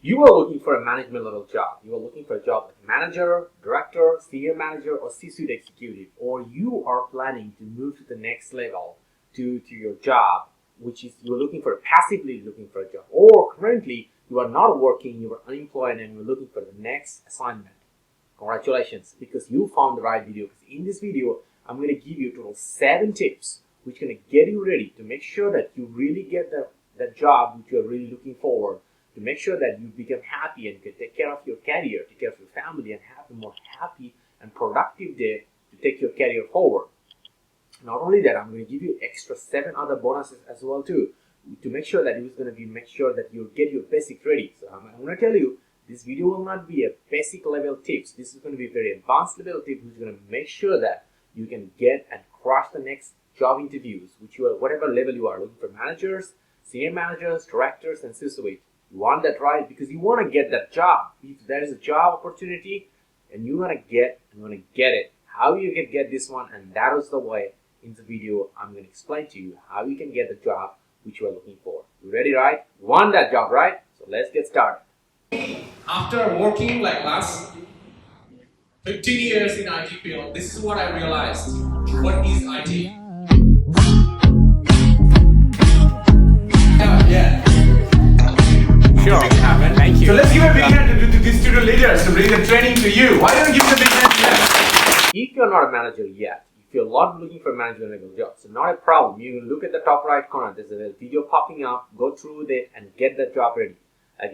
You are looking for a management level job. You are looking for a job like manager, director, senior manager, or C-suite executive, or you are planning to move to the next level to your job, which is you're looking for passively looking for a job, or currently you are not working, you are unemployed, and you're looking for the next assignment. Congratulations, because you found the right video. Because in this video, I'm going to give you total 7 tips which are going to get you ready to make sure that you really get the job which you are really looking forward, to make sure that you become happy and can take care of your career, take care of your family, and have a more happy and productive day to take your career forward. Not only that, I'm going to give you extra 7 other bonuses as well too, to make sure that it's going to be make sure that you get your basic ready. So I'm going to tell you, this video will not be a basic level tips. This is going to be very advanced level tips, which is going to make sure that you can get and crush the next job interviews, which you are whatever level you are looking for, managers, senior managers, directors, and C-suite. You want that right because you want to get that job. If there is a job opportunity and you want to get it, how you can get this one, and that is the way in the video I'm going to explain to you how you can get the job which you are looking for. You ready, right? You want that job, right? So let's get started. After working like last 15 years in IT field, this is what I realized. What is IT? Yeah. Sure. Make it happen. Thank you. So let's give a big hand to these student leaders to bring the training to you. Why don't you give them a big hand to them? If you're not a manager yet, if you're not looking for a management level job, so not a problem. You can look at the top right corner. There's a video popping up. Go through it and get the job ready.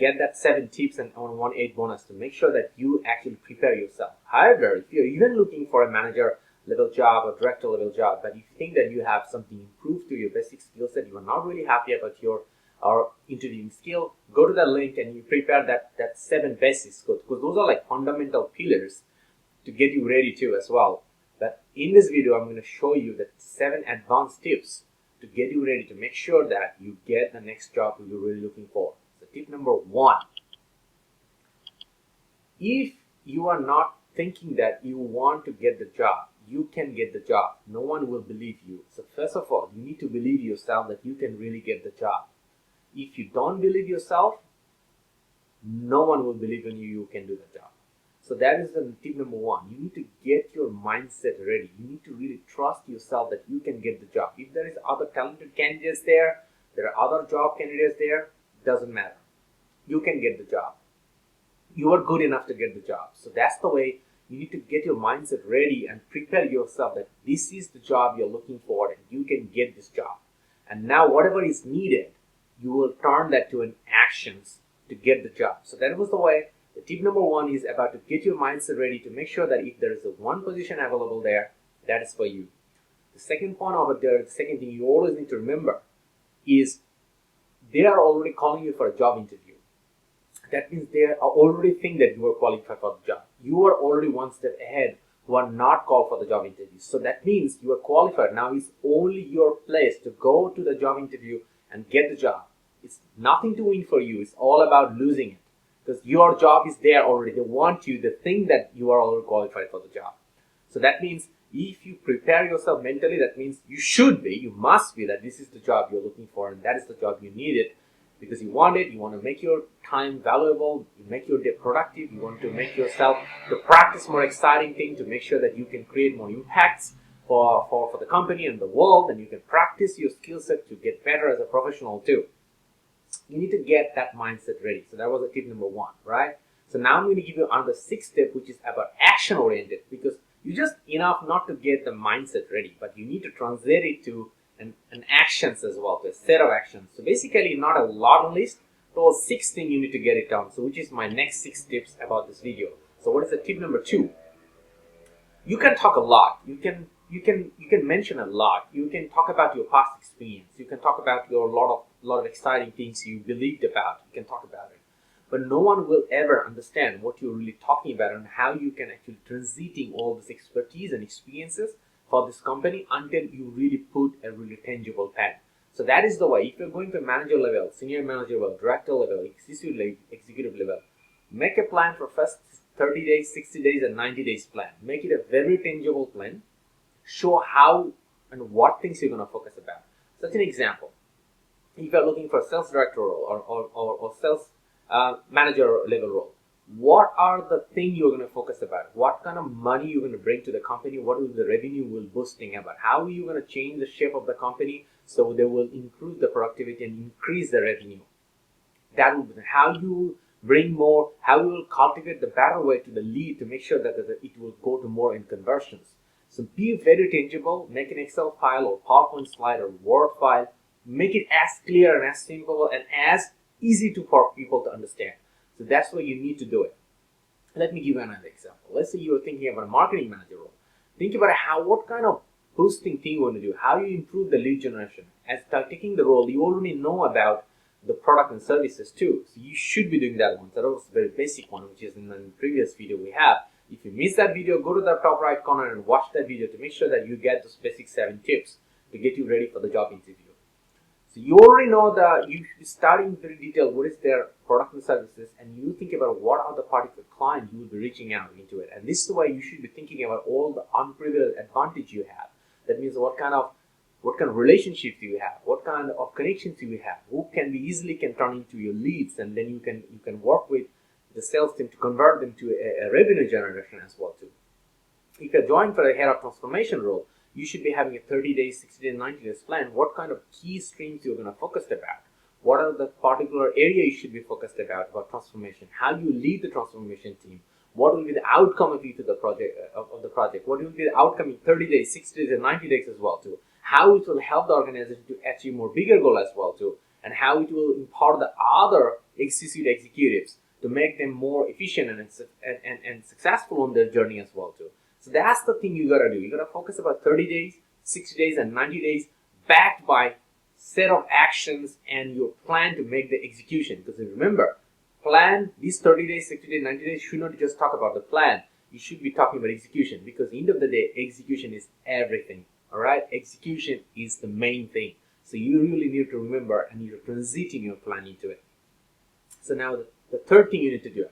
Get that 7 tips and on 8 bonus to make sure that you actually prepare yourself. However, if you're even looking for a manager level job or director level job, but you think that you have something improved to your basic skill set, you are not really happy about your interviewing skill, go to the link and you prepare that 7 basics, because those are like fundamental pillars to get you ready too as well. But in this video, I'm going to show you the 7 advanced tips to get you ready to make sure that you get the next job you're really looking for. So tip number 1, if you are not thinking that you want to get the job, you can get the job. No one will believe you. So first of all, you need to believe yourself that you can really get the job. If you don't believe yourself, no one will believe in you can do the job. So that is the tip number 1. You need to get your mindset ready. You need to really trust yourself that you can get the job. If there is other talented candidates there are other job candidates there, doesn't matter. You can get the job. You are good enough to get the job. So that's the way you need to get your mindset ready and prepare yourself that this is the job you're looking for and you can get this job. And now whatever is needed, you will turn that to an actions to get the job. So that was the way. The tip number 1 is about to get your mindset ready to make sure that if there is a one position available there, that is for you. The second point over there, the second thing you always need to remember is they are already calling you for a job interview. That means they are already think that you are qualified for the job. You are already one step ahead who are not called for the job interview. So that means you are qualified. Now it's only your place to go to the job interview and get the job. It's nothing to win for you. It's all about losing it. Because your job is there already. They want you, they think that you are already qualified for the job. So that means if you prepare yourself mentally, that means you must be that this is the job you're looking for and that is the job you needed because you want it. You want to make your time valuable, you make your day productive, you want to make yourself to practice more exciting things to make sure that you can create more impacts for the company and the world, and you can practice your skill set to get better as a professional too. You need to get that mindset ready. So that was tip number 1, right? So now I'm going to give you another 6th tip, which is about action oriented, because you just enough not to get the mindset ready, but you need to translate it to an actions as well, to a set of actions. So basically not a long list, but 6 things you need to get it down. So which is my next 6 tips about this video. So what is the tip number 2? You can talk a lot. You can mention a lot. You can talk about your past experience. You can talk about your lot of exciting things you believed about. You can talk about it. But no one will ever understand what you're really talking about and how you can actually transiting all this expertise and experiences for this company until you really put a really tangible pen. So that is the way. If you're going to manager level, senior manager level, director level, executive level, make a plan for first 30 days, 60 days, and 90 days plan. Make it a very tangible plan. Show how and what things you're going to focus about. Such an example. If you're looking for a sales director role or sales manager level role. What are the things you're going to focus about? What kind of money you're going to bring to the company? What will the revenue will boosting about? How are you going to change the shape of the company so they will improve the productivity and increase the revenue? That will be how you bring more, how you will cultivate the better way to the lead to make sure that it will go to more in conversions. So be very tangible, make an Excel file or PowerPoint slide or Word file, make it as clear and as simple and as easy for people to understand. So that's why you need to do it. Let me give you another example. Let's say you're thinking about a marketing manager role. Think about what kind of boosting thing you want to do, how you improve the lead generation. As taking the role, you already know about the product and services too. So you should be doing that one. So that was a very basic one, which is in the previous video we have. If you missed that video, go to the top right corner and watch that video to make sure that you get those basic 7 tips to get you ready for the job interview. So you already know that you should be starting very detailed what is their product and services, and you think about what are the particular clients you will be reaching out into it. And this is why you should be thinking about all the unprivileged advantage you have. That means what kind of relationships do you have, what kind of connections do you have, who can be easily turn into your leads, and then you can work with the sales team to convert them to a revenue generation as well too. If you're joining for a head of transformation role, you should be having a 30 days, 60 days, 90 days plan. What kind of key streams you're going to focus about? What are the particular area you should be focused about transformation? How you lead the transformation team? What will be the outcome of the project? Of the project? What will be the outcome in 30 days, 60 days, and 90 days as well too? How it will help the organization to achieve more bigger goal as well too, and how it will empower the other executives to make them more efficient and successful on their journey as well too. So that's the thing you gotta do. You gotta focus about 30 days, 60 days, and 90 days, backed by set of actions and your plan to make the execution. Because remember, plan these 30 days, 60 days, 90 days should not just talk about the plan. You should be talking about execution, because at the end of the day, execution is everything. All right, execution is the main thing. So you really need to remember, and you're transiting your plan into it. So now the third thing you need to do.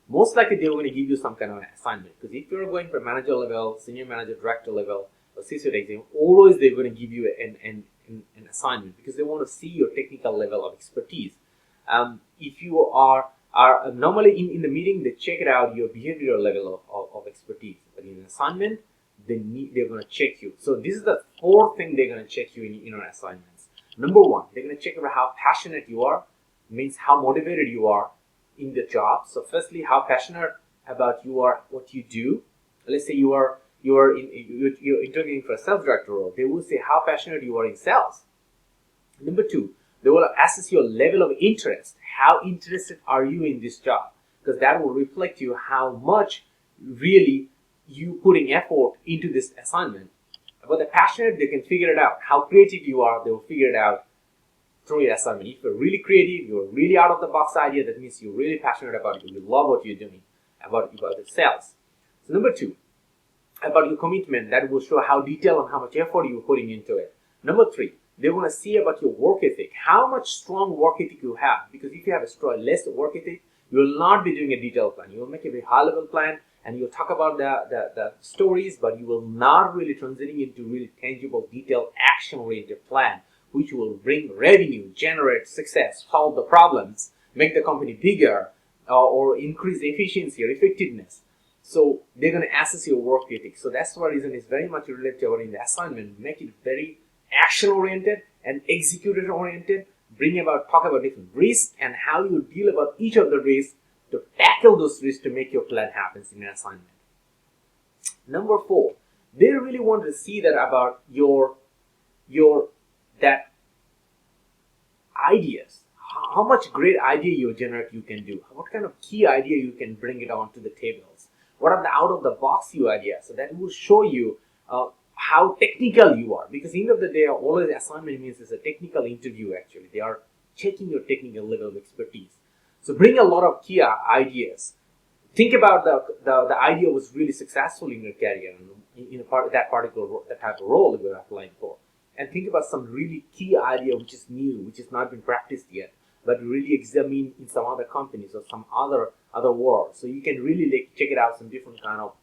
Most likely they're going to give you some kind of assignment, because if you're going for manager level, senior manager, director level, or C-suite exam, always they're going to give you an assignment, because they want to see your technical level of expertise. If you are normally in the meeting, they check it out your behavioral level of expertise, but in an assignment, they're going to check you. So this is the fourth thing they're going to check you in your assignments. Number one, they're going to check out how passionate you are, means how motivated you are in the job. So firstly, how passionate about you are what you do. Let's say you're interviewing for a sales director role. They will say how passionate you are in sales. Number two, they will assess your level of interest. How interested are you in this job? Because that will reflect you how much really you putting effort into this assignment. About the passionate, they can figure it out. How creative you are, they will figure it out through your assignment. If you're really creative, you're really out of the box idea, that means you're really passionate about it. You love what you're doing about the sales. So number two, about your commitment, that will show how detailed and how much effort you're putting into it. Number three, they want to see about your work ethic, how much strong work ethic you have. Because if you have less work ethic, you will not be doing a detailed plan. You will make a very high level plan, and you'll talk about the stories, but you will not really transiting into really tangible, detailed, action-oriented plan, which will bring revenue, generate success, solve the problems, make the company bigger, or increase efficiency or effectiveness. So they're going to assess your work ethic. So that's why reason is very much related to in the assignment. Make it very action-oriented and execution-oriented. Talk about different risks and how you deal about each of the risks to tackle those risks to make your plan happen in an assignment. Number four, they really want to see that about your ideas. How much great idea you generate you can do. What kind of key idea you can bring it onto the tables. What are the out-of-the-box ideas? So that will show you how technical you are. Because at the end of the day, always assignment means it's a technical interview actually. They are checking your technical level of expertise. So bring a lot of key ideas. Think about the idea was really successful in your career, in that type of role you're applying for. And think about some really key idea which is new, which has not been practiced yet, but really examine in some other companies or some other world. So you can really check it out, some different kind of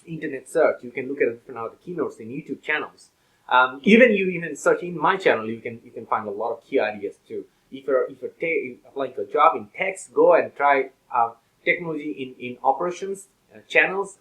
internet search. You can look at different other keynotes in YouTube channels. Even search in my channel, you can find a lot of key ideas too. If you're applying for a job in text, go and try technology in operations channels.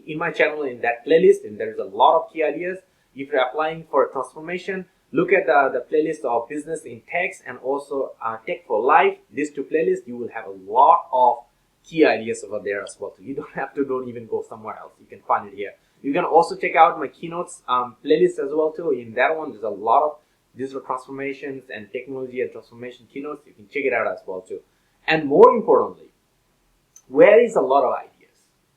In my channel, in that playlist, and there's a lot of key ideas. If you're applying for a transformation, look at the playlist of business in text and also tech for life. These two playlists, you will have a lot of key ideas over there as well. So you don't even go somewhere else. You can find it here. You can also check out my keynotes playlist as well too. In that one, there's a lot of digital transformations and technology and transformation keynotes. You can check it out as well too. And more importantly, where is a lot of ideas?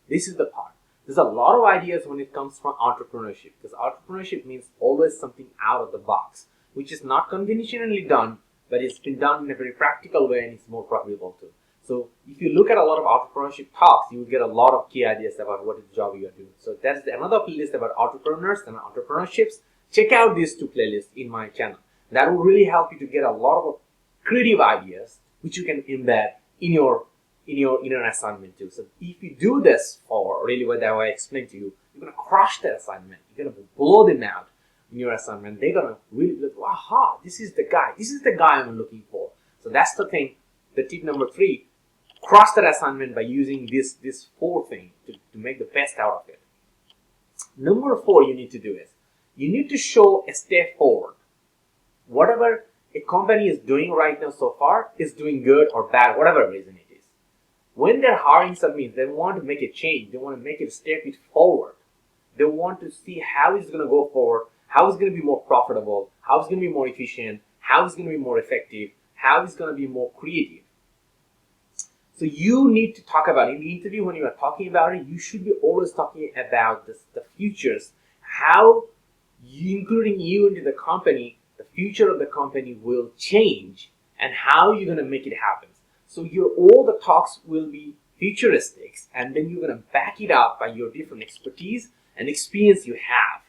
This is the part. There's a lot of ideas when it comes from entrepreneurship, because entrepreneurship means always something out of the box, which is not conventionally done, but it's been done in a very practical way and it's more profitable too. So if you look at a lot of entrepreneurship talks, you will get a lot of key ideas about what is the job you are doing. So that's another playlist about entrepreneurs and entrepreneurships. Check out these two playlists in my channel. That will really help you to get a lot of creative ideas which you can embed in your assignment too. So if you do this for really what I explained to you, you're gonna crush that assignment. You're gonna blow them out in your assignment. They're gonna really be like, aha, this is the guy. This is the guy I'm looking for. So that's the thing. The tip number 3, crush that assignment by using this 4 thing to make the best out of it. Number 4 you need to do is, you need to show a step forward. Whatever a company is doing right now so far is doing good or bad, whatever reason it is. When they're hiring somebody, they want to make a change. They want to make it a step forward. They want to see how it's going to go forward, how it's going to be more profitable, how it's going to be more efficient, how it's going to be more effective, how it's going to be more creative. So you need to talk about it. In the interview, when you are talking about it, you should be always talking about the futures, how including you into the company, the future of the company will change and how you're going to make it happen. So all the talks will be futuristic, and then you're going to back it up by your different expertise and experience you have.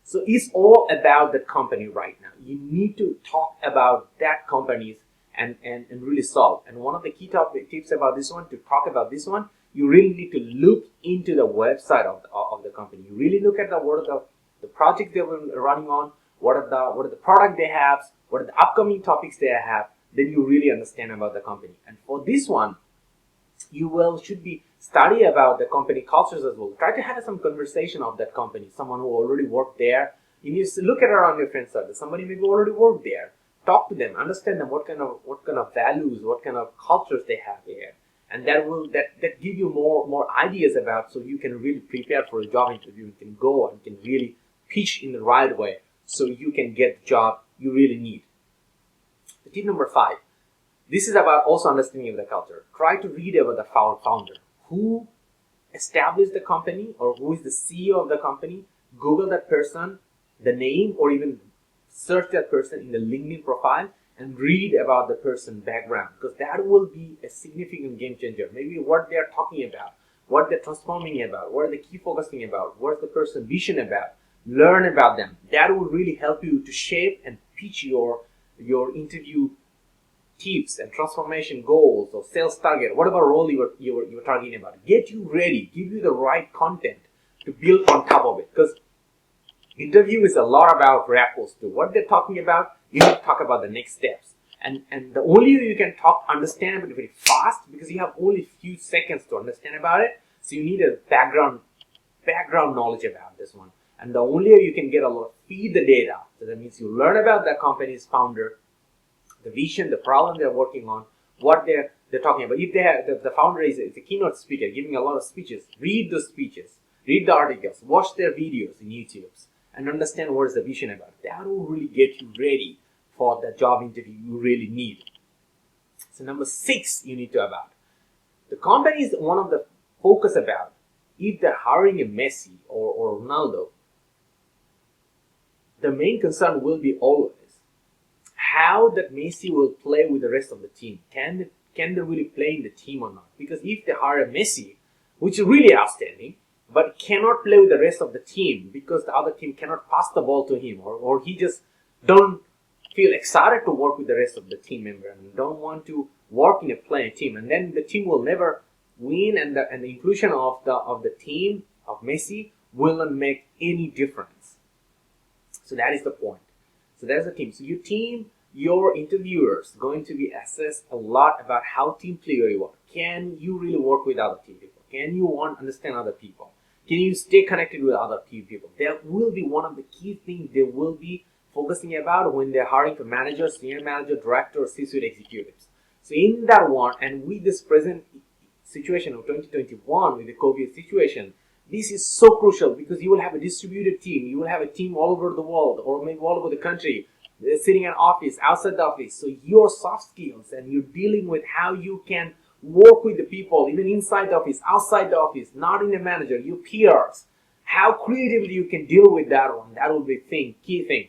So it's all about that company right now. You need to talk about that companies and really solve. And one of the key tips about this one, to talk about this one, you really need to look into the website of the company. You really look at what are the projects they're running on, what are the product they have, what are the upcoming topics they have. Then you really understand about the company. And for this one, you should be study about the company cultures as well. Try to have some conversation of that company, someone who already worked there. You need to look at around your friend circle. Somebody maybe already worked there. Talk to them, understand them, what kind of values, what kind of cultures they have there, and that give you more ideas about, so you can really prepare for a job interview. You can go and can really pitch in the right way, so you can get the job you really need. Tip number 5. This is about also understanding of the culture. Try to read about the founder. Who established the company or who is the CEO of the company? Google that person, the name, or even search that person in the LinkedIn profile and read about the person's background, because that will be a significant game changer. Maybe what they're talking about, what they're transforming about, what are the key focusing about, what's the person's vision about. Learn about them. That will really help you to shape and pitch your interview tips and transformation goals or sales target, whatever role you were talking about. Get you ready, give you the right content to build on top of it, because interview is a lot about rapport too. What they're talking about, you need to talk about the next steps. And the only way you can understand it very fast, because you have only a few seconds to understand about it. So you need a background knowledge about this one. And the only way you can get feed the data. So that means you learn about the company's founder, the vision, the problem they're working on, what they're talking about. If they have, the founder is a keynote speaker giving a lot of speeches, read the speeches, read the articles, watch their videos in YouTube, and understand what is the vision about. That will really get you ready for the job interview you really need. So number 6 you need to about. The company is one of the focus about. If they're hiring a Messi or Ronaldo, the main concern will be always how that Messi will play with the rest of the team. Can they really play in the team or not? Because if they hire a Messi, which is really outstanding, but cannot play with the rest of the team because the other team cannot pass the ball to him, or he just don't feel excited to work with the rest of the team member and don't want to work in a playing team, and then the team will never win, and the inclusion of the team of Messi will not make any difference. So that is the point. So there's the team. So your team your interviewers going to be assessed a lot about how team player you are. Can you really work with other team people? Can you understand other people? Can you stay connected with other team people? That will be one of the key things they will be focusing about when they're hiring for managers, senior manager, director, or C-suite executives. So in that one, and with this present situation of 2021 with the COVID situation, this is so crucial because you will have a distributed team. You will have a team all over the world or maybe all over the country, sitting in an office, outside the office. So your soft skills and you're dealing with how you can work with the people, even inside the office, outside the office, not in a manager, your peers, how creatively you can deal with that one. That will be key thing.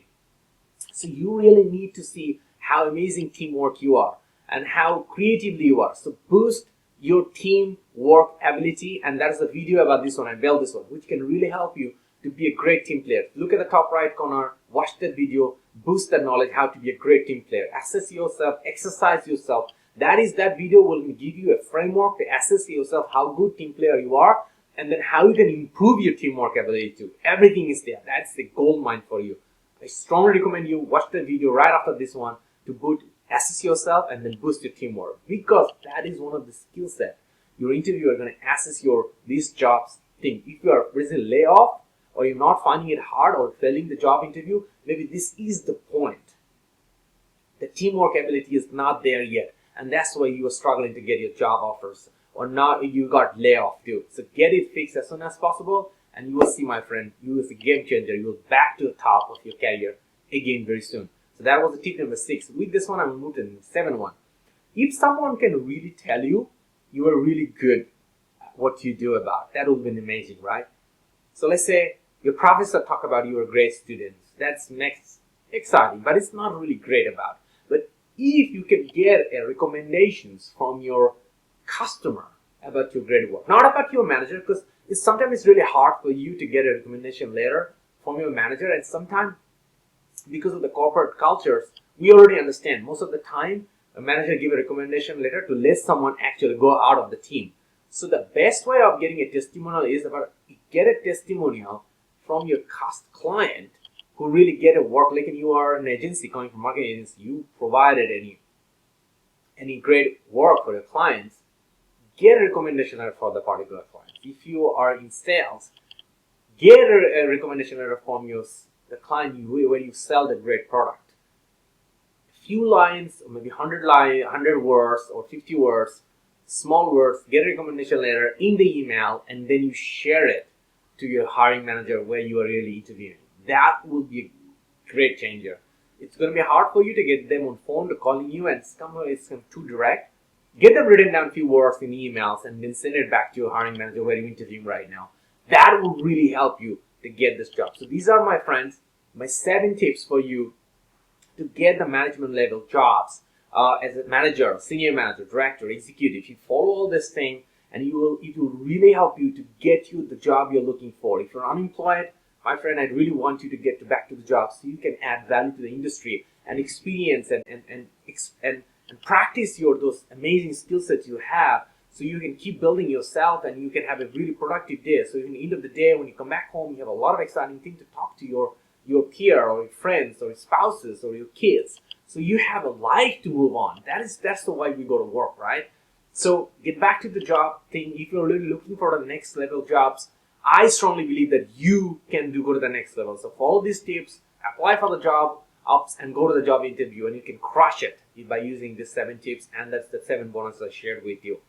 So you really need to see how amazing teamwork you are and how creatively you are. So boost your teamwork ability, and that's a video about this one. I built this one, which can really help you to be a great team player. Look at the top right corner, watch that video, boost that knowledge how to be a great team player. Assess yourself, exercise yourself. That video will give you a framework to assess yourself how good team player you are, and then how you can improve your teamwork ability too. Everything is there. That's the gold mine for you. I strongly recommend you watch the video right after this one to assess yourself and then boost your teamwork, because that is one of the skill set your interviewer is going to assess these jobs thing. If you are recently laid off or you're not finding it hard or failing the job interview, maybe this is the point. The teamwork ability is not there yet, and that's why you are struggling to get your job offers, or now you got laid off too. So get it fixed as soon as possible, and you will see, my friend, you is a game changer. You will back to the top of your career again very soon. So that was the tip number 6. With this one, I will move to the 7th one. If someone can really tell you you are really good at what you do about, that would be amazing, right? So let's say your professor talk about you are a great student. That's next exciting, but it's not really great about. But if you can get recommendations from your customer about your great work, not about your manager, because sometimes it's really hard for you to get a recommendation letter from your manager, and sometimes because of the corporate cultures, we already understand most of the time a manager give a recommendation letter to let someone actually go out of the team. So the best way of getting a testimonial is about get a testimonial from your client who really get a work. Like you are an agency coming from marketing agency, you provided any great work for your clients, get a recommendation letter for the particular client. If you are in sales, get a recommendation letter from the client where you sell the great product. A few lines, or maybe 100 words or 50 words, small words, get a recommendation letter in the email, and then you share it to your hiring manager where you are really interviewing. That will be a great changer. It's going to be hard for you to get them on phone to calling you, and somehow it's too direct. Get them written down a few words in emails and then send it back to your hiring manager where you're interviewing right now. That will really help you to get this job. So these are, my friends, my 7 tips for you to get the management level jobs as a manager, senior manager, director, executive. If you follow all this thing, and it will really help you to get you the job you're looking for. If you're unemployed, my friend, I really want you to get back to the job so you can add value to the industry and experience and practice those amazing skill sets you have, so you can keep building yourself and you can have a really productive day. So in the end of the day, when you come back home, you have a lot of exciting things to talk to your peer or your friends or your spouses or your kids. So you have a life to move on. That's the way we go to work, right? So get back to the job thing. If you're really looking for the next level jobs, I strongly believe that you can go to the next level. So follow these tips, apply for the job ups, and go to the job interview, and you can crush it by using these 7 tips, and that's the 7 bonuses I shared with you.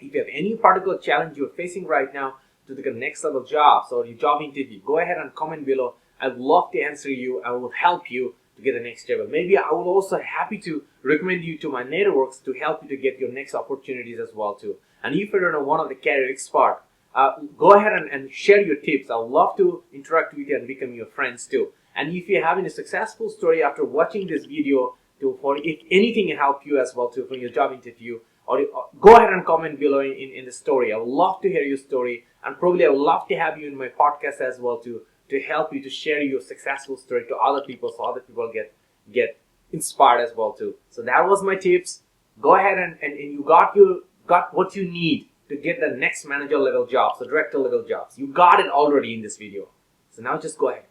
If you have any particular challenge you're facing right now to the next level jobs or your job interview, go ahead and comment below. I'd love to answer you. I will help you to get the next level. Maybe I will also happy to recommend you to my networks to help you to get your next opportunities as well too. And if you're one of the career expert, go ahead and share your tips. I would love to interact with you and become your friends too. And if you're having a successful story after watching this video, if anything help you as well too from your job interview, or go ahead and comment below in the story. I would love to hear your story, and probably I would love to have you in my podcast as well too, to help you to share your successful story to other people, so other people get inspired as well too. So that was my tips. Go ahead and you got what you need to get the next manager level jobs, the director level jobs. You got it already in this video. So now just go ahead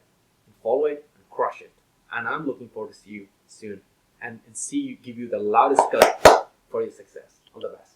and follow it and crush it. And I'm looking forward to see you soon. and see you, give you the loudest clap for your success. All the best.